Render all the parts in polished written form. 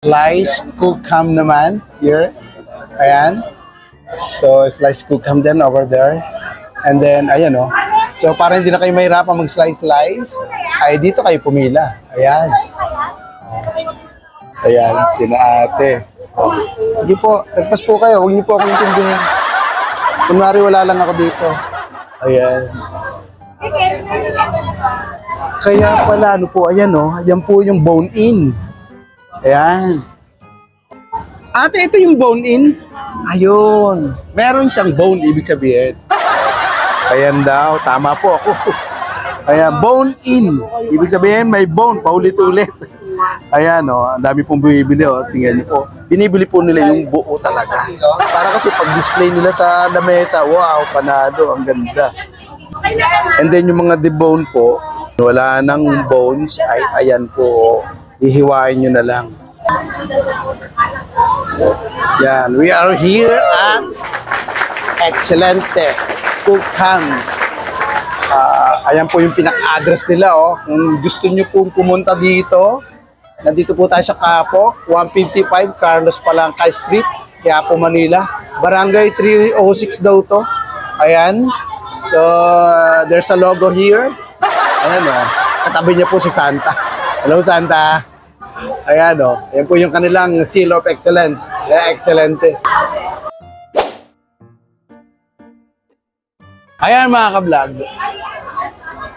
Slice cook ham naman here. Ayan. So, slice cook ham din over there. And then, ayan o. So, para hindi na kayo mahirapan mag-slice-slice, ay dito kayo pumila. Ayan. Ayan, sina ate. Sige po, tagpas po kayo. Huwag niyo po akong intindihin. Kunwari wala lang ako dito. Ayan. Kaya pala, ano po, ayan o. Ayan po yung bone-in. Ayan. Ate, ito yung bone-in. Ayun. Meron siyang bone, ibig sabihin. Ayan daw, tama po ako. Ayan, bone-in. Ibig sabihin, may bone, paulit-ulit. Ayan, oh, ang dami pong bumibili, oh. Tingnan niyo po. Binibili po nila yung buo talaga. Para kasi pag-display nila sa lamesa, wow, panado, ang ganda. And then yung mga debone po, wala nang bones, ay ayan po, hihiwain nyo na lang. Yan, we are here at Excelente Cook Ham. Ayan po yung pinaka-address nila, oh. Kung gusto nyo pong pumunta dito, nandito po tayo sa Capo, 155 Carlos Palangka Street, Quiapo, Manila. Barangay 306 daw to. Ayan. So, there's a logo here. Ayan, oh. Katabi niya po si Santa. Hello, Santa. Ayan, oh. Ayan po yung kanilang seal of excellence. Excelente. Ayan, mga ka-vlog.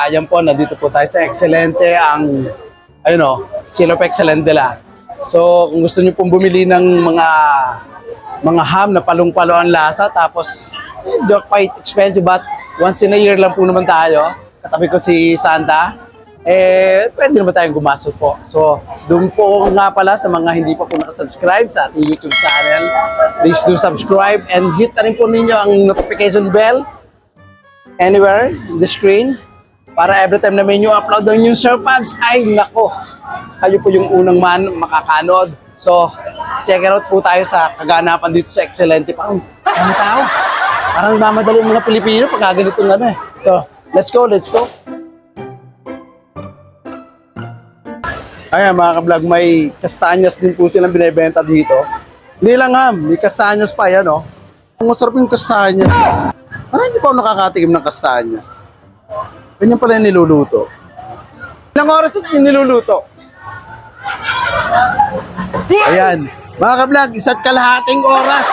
Ayan po, nandito po tayo sa Excelente, ang ayun o, seal of excellence nila. So, kung gusto niyo pong bumili ng mga ham na palong-palo ang lasa, tapos quite expensive, but once in a year lang po naman tayo. Katabi ko si Santa, pwede naman tayong gumastos po. So, doon po nga pala sa mga hindi pa po nakasubscribe sa ating YouTube channel, please do subscribe and hit na rin po ninyo ang notification bell anywhere in the screen para every time na may new upload ng new Sir Pabs, ay nako, kayo po yung unang makakanood. So, check it out po tayo sa kaganapan dito sa Excelente. Parang tao. Parang mamadali mga Pilipino pag ganito nga eh. So, let's go, let's go. Ayan mga ka-vlog, may kastanyas din po silang binibenta dito. Hindi lang ham, may kastanyas pa yan, oh. Ang masarap yung kastanyas. Parang hindi pa ako nakakatikim ng kastanyas. Ganyan pala yung niluluto. Ilang oras yung niluluto? Ayan. Mga ka-vlog, 1.5 oras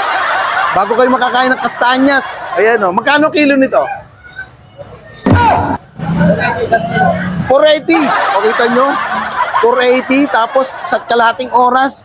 bago kayo makakain ng kastanyas. Ayan o. Magkano kilo nito? 480. O kita nyo? 480 tapos 1.5 oras.